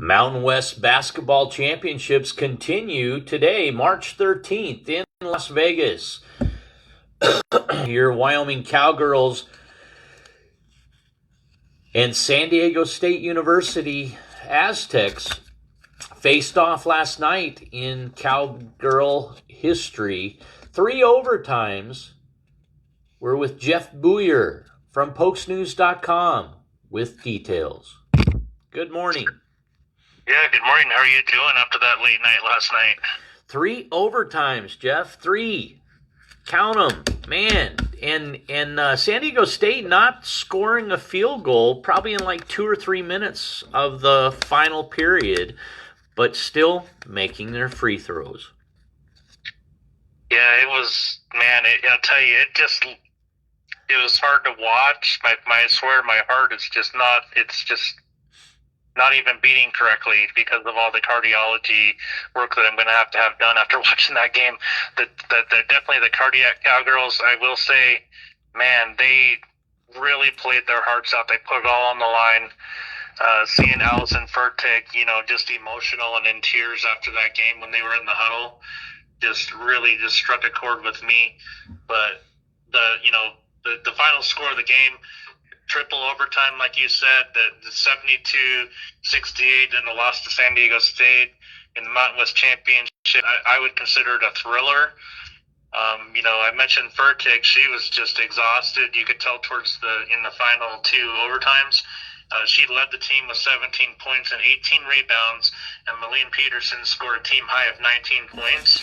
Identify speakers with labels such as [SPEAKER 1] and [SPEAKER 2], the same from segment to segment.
[SPEAKER 1] Mountain West Basketball Championships continue today, March 13th in Las Vegas. Your Wyoming Cowgirls and San Diego State University Aztecs faced off last night in Cowgirl history. 3 overtimes. We're with Jeff Booyer from pokesnews.com with details. Good morning.
[SPEAKER 2] Yeah, good morning. How are you doing after that late night last night?
[SPEAKER 1] 3 overtimes, Jeff. 3. Count them, man. And San Diego State not scoring a field goal probably in like 2 or 3 minutes of the final period, but still making their free throws.
[SPEAKER 2] Yeah, it was, man, I'll tell you, it was hard to watch. I swear my heart is just not, it's just not even beating correctly because of all the cardiology work that I'm going to have done after watching that game. Definitely the cardiac Cowgirls, I will say, man, they really played their hearts out. They put it all on the line. Seeing Allison Fertig, just emotional and in tears after that game when they were in the huddle, just really just struck a chord with me. But the final score of the game, triple overtime, like you said, the 72-68 and the loss to San Diego State in the Mountain West Championship, I would consider it a thriller. I mentioned Fertig. She was just exhausted. You could tell in the final 2 overtimes. She led the team with 17 points and 18 rebounds, and Malene Peterson scored a team high of 19 points.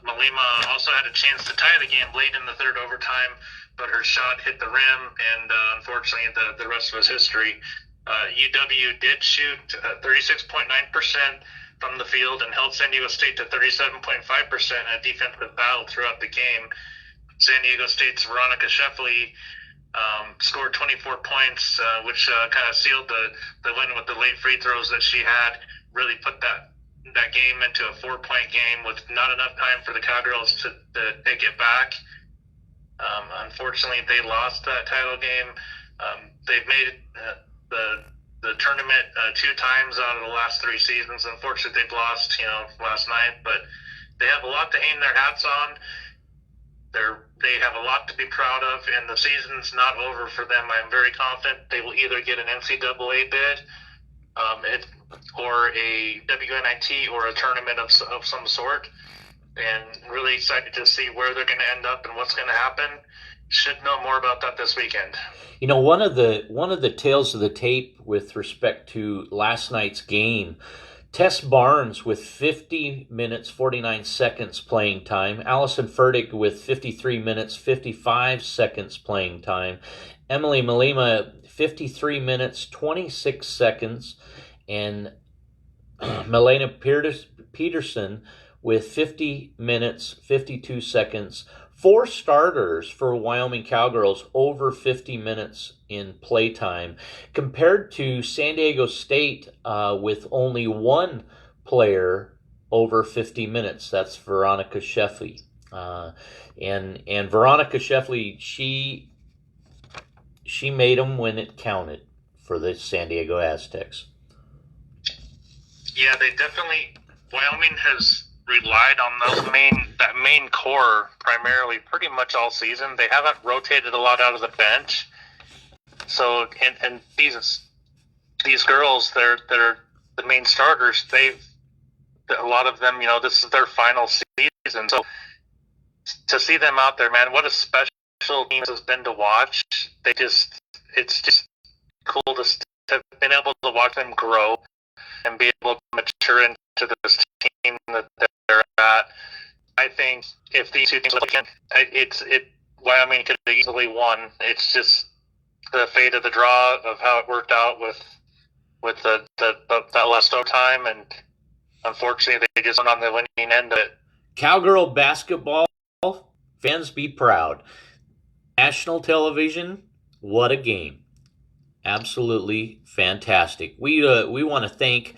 [SPEAKER 2] Malema also had a chance to tie the game late in the third overtime, but her shot hit the rim, and unfortunately the rest was history. UW did shoot 36.9% from the field and held San Diego State to 37.5% in a defensive battle throughout the game. San Diego State's Veronica Sheffley scored 24 points, which kind of sealed the win with the late free throws that she had. Really put that game into a 4-point game with not enough time for the Cowgirls to take it back. Unfortunately, they lost that title game. They've made the tournament 2 times out of the last 3 seasons. Unfortunately, they've lost, last night, but they have a lot to hang their hats on. They have a lot to be proud of, and the season's not over for them. I'm very confident they will either get an NCAA bid, or a WNIT, or a tournament of some sort. And really excited to see where they're going to end up and what's going to happen. Should know more about that this weekend.
[SPEAKER 1] One of the tales of the tape with respect to last night's game, Tess Barnes with 50 minutes, 49 seconds playing time. Allison Fertig with 53 minutes, 55 seconds playing time. Emily Malema, 53 minutes, 26 seconds. And Melena Peterson with 50 minutes, 52 seconds. 4 starters for Wyoming Cowgirls over 50 minutes in playtime, compared to San Diego State with only 1 player over 50 minutes. That's Veronica Sheffley. And Veronica Sheffley, she made them when it counted for the San Diego Aztecs.
[SPEAKER 2] Yeah, Wyoming has relied on that main core primarily pretty much all season. They haven't rotated a lot out of the bench. So and these girls, they're the main starters. A lot of them, this is their final season. So to see them out there, man, what a special team this has been to watch. It's just cool to have been able to watch them grow and be able to mature into this team that they're at. I think if these 2 teams Wyoming could have easily won. It's just the fate of the draw of how it worked out with that last overtime, and unfortunately they just went on the winning end of it.
[SPEAKER 1] Cowgirl basketball fans, be proud. National television, what a game. Absolutely fantastic. We want to thank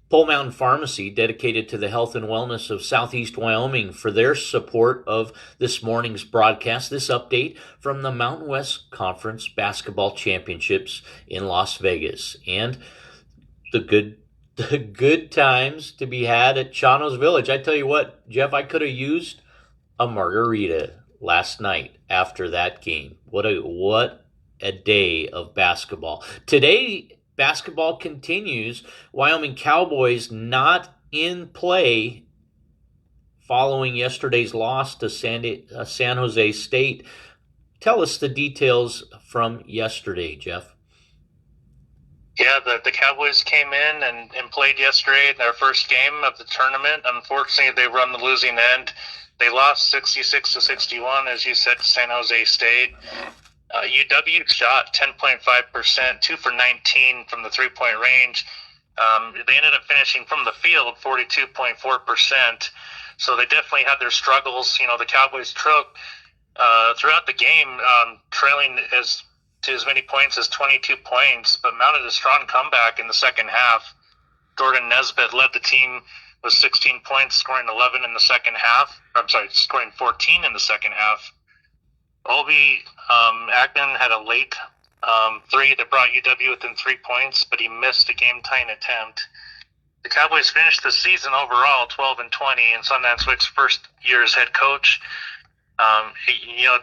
[SPEAKER 1] Pole Mountain Pharmacy, dedicated to the health and wellness of Southeast Wyoming, for their support of this morning's broadcast, this update from the Mountain West Conference Basketball Championships in Las Vegas. And the good The good times to be had at Chano's Village. I tell you what, Jeff, I could have used a margarita last night after that game. What a day of basketball. Today, basketball continues. Wyoming Cowboys not in play following yesterday's loss to San Jose State. Tell us the details from yesterday, Jeff.
[SPEAKER 2] Yeah, the Cowboys came in and played yesterday in their first game of the tournament. Unfortunately, they were on the losing end. They lost 66-61, as you said, to San Jose State. UW shot 10.5%, 2 for 19 from the three-point range. They ended up finishing from the field 42.4%. So they definitely had their struggles. You know, the Cowboys trailed throughout the game, trailing to as many points as 22 points, but mounted a strong comeback in the second half. Jordan Nesbitt led the team with 16 points, scoring 11 in the second half. Scoring 14 in the second half. Obi Agnew had a late three that brought UW within 3 points, but he missed a game-tying attempt. The Cowboys finished the season overall 12-20 in Sundance Wick's first year as head coach.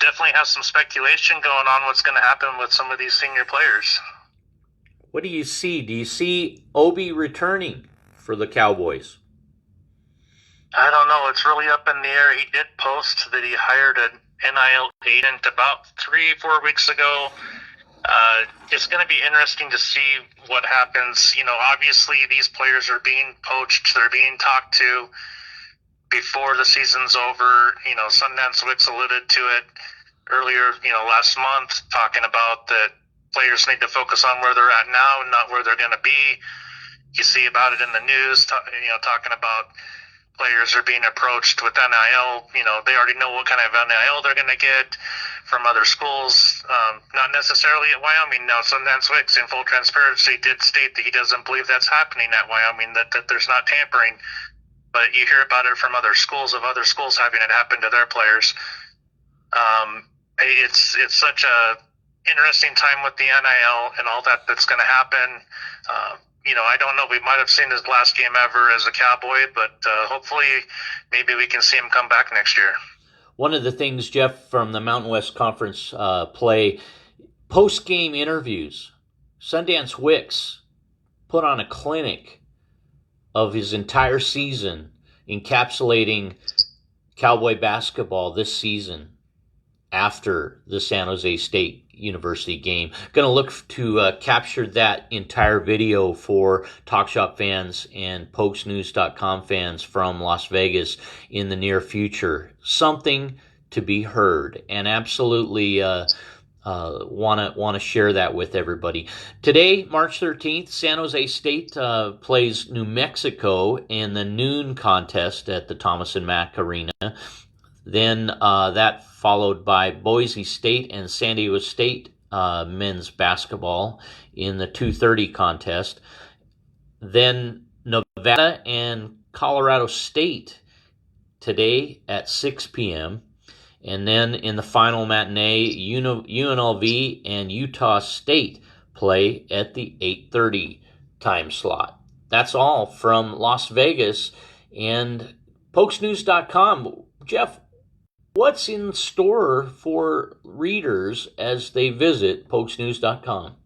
[SPEAKER 2] Definitely has some speculation going on what's going to happen with some of these senior players.
[SPEAKER 1] What do you see? Do you see Obi returning for the Cowboys?
[SPEAKER 2] I don't know. It's really up in the air. He did post that he hired an NIL agent about 3-4 weeks ago. It's going to be interesting to see what happens. You know, obviously these players are being poached. They're being talked to before the season's over. You know, Sundance Wicks alluded to it earlier, last month, talking about that players need to focus on where they're at now and not where they're going to be. You see about it in the news, talking about players are being approached with NIL. They already know what kind of NIL they're going to get from other schools, not necessarily at Wyoming. Now, Sundance Wicks, in full transparency, did state that he doesn't believe that's happening at Wyoming, that there's not tampering. But you hear about it from other schools, of other schools having it happen to their players. It's such a interesting time with the NIL and all that's going to happen. I don't know. We might have seen his last game ever as a Cowboy, but hopefully maybe we can see him come back next year.
[SPEAKER 1] One of the things, Jeff, from the Mountain West Conference play, post-game interviews, Sundance Wicks put on a clinic of his entire season, encapsulating Cowboy basketball this season after the San Jose State University game. Going to look to capture that entire video for Talk Shop fans and PokesNews.com fans from Las Vegas in the near future. Something to be heard, and absolutely want to share that with everybody. Today, March 13th, San Jose State plays New Mexico in the noon contest at the Thomas and Mack Arena. Then that followed by Boise State and San Diego State men's basketball in the 2:30 contest. Then Nevada and Colorado State today at 6 p.m. And then in the final matinee, UNLV and Utah State play at the 8:30 time slot. That's all from Las Vegas and PokesNews.com. Jeff, what's in store for readers as they visit PokesNews.com?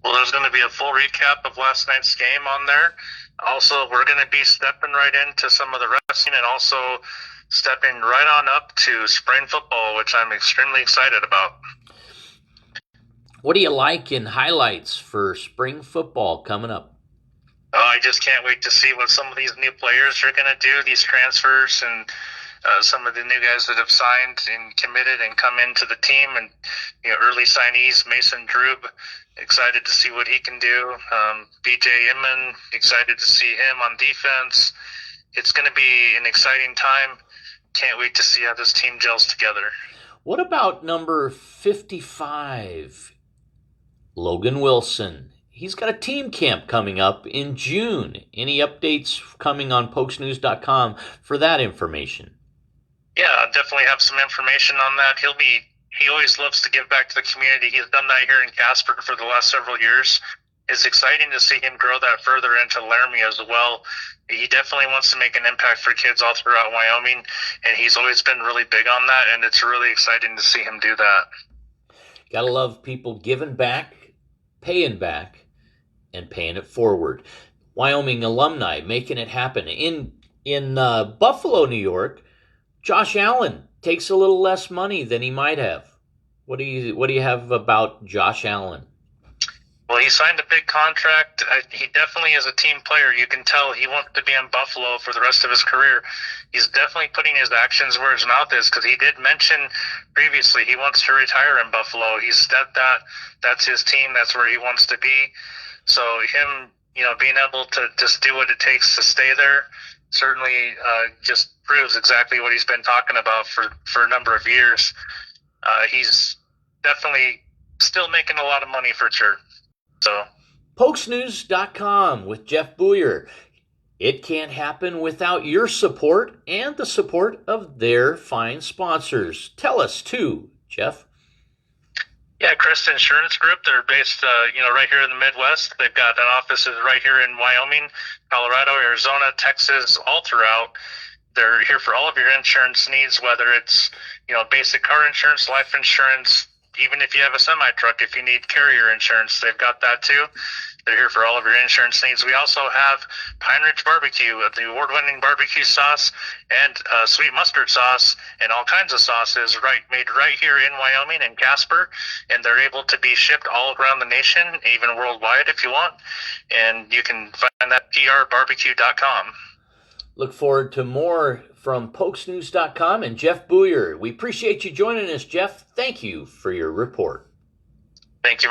[SPEAKER 2] Well, there's going to be a full recap of last night's game on there. Also, we're going to be stepping right into some of the wrestling and also stepping right on up to spring football, which I'm extremely excited about.
[SPEAKER 1] What do you like in highlights for spring football coming up?
[SPEAKER 2] Oh, I just can't wait to see what some of these new players are going to do, these transfers, and some of the new guys that have signed and committed and come into the team, and early signees, Mason Drube, excited to see what he can do. BJ Inman, excited to see him on defense. It's going to be an exciting time. Can't wait to see how this team gels together.
[SPEAKER 1] What about number 55, Logan Wilson? He's got a team camp coming up in June. Any updates coming on PokesNews.com for that information?
[SPEAKER 2] Yeah, I'll definitely have some information on that. He always loves to give back to the community. He's done that here in Casper for the last several years. it's exciting to see him grow that further into Laramie as well. He definitely wants to make an impact for kids all throughout Wyoming, and he's always been really big on that, and it's really exciting to see him do that.
[SPEAKER 1] Gotta love people giving back, and paying it forward. Wyoming alumni making it happen. In Buffalo, New York, Josh Allen takes a little less money than he might have. What do you have about Josh Allen?
[SPEAKER 2] Well, he signed a big contract. He definitely is a team player. You can tell he wants to be in Buffalo for the rest of his career. He's definitely putting his actions where his mouth is, because he did mention previously he wants to retire in Buffalo. He's said that's his team. That's where he wants to be. So him, being able to just do what it takes to stay there certainly just proves exactly what he's been talking about for a number of years. He's definitely still making a lot of money for sure. So,
[SPEAKER 1] Pokesnews.com with Jeff Booyer. It can't happen without your support and the support of their fine sponsors. Tell us too, Jeff.
[SPEAKER 2] Yeah, Crest Insurance Group. They're based, right here in the Midwest. They've got an office right here in Wyoming, Colorado, Arizona, Texas, all throughout. They're here for all of your insurance needs, whether it's, basic car insurance, life insurance, even if you have a semi-truck, if you need carrier insurance, they've got that too. They're here for all of your insurance needs. We also have Pine Ridge Barbecue, the award-winning barbecue sauce and sweet mustard sauce and all kinds of sauces made right here in Wyoming and Casper. And they're able to be shipped all around the nation, even worldwide if you want. And you can find that at prbarbecue.com.
[SPEAKER 1] Look forward to more from Pokesnews.com and Jeff Booyer. We appreciate you joining us, Jeff. Thank you for your report.
[SPEAKER 2] Thank you very much.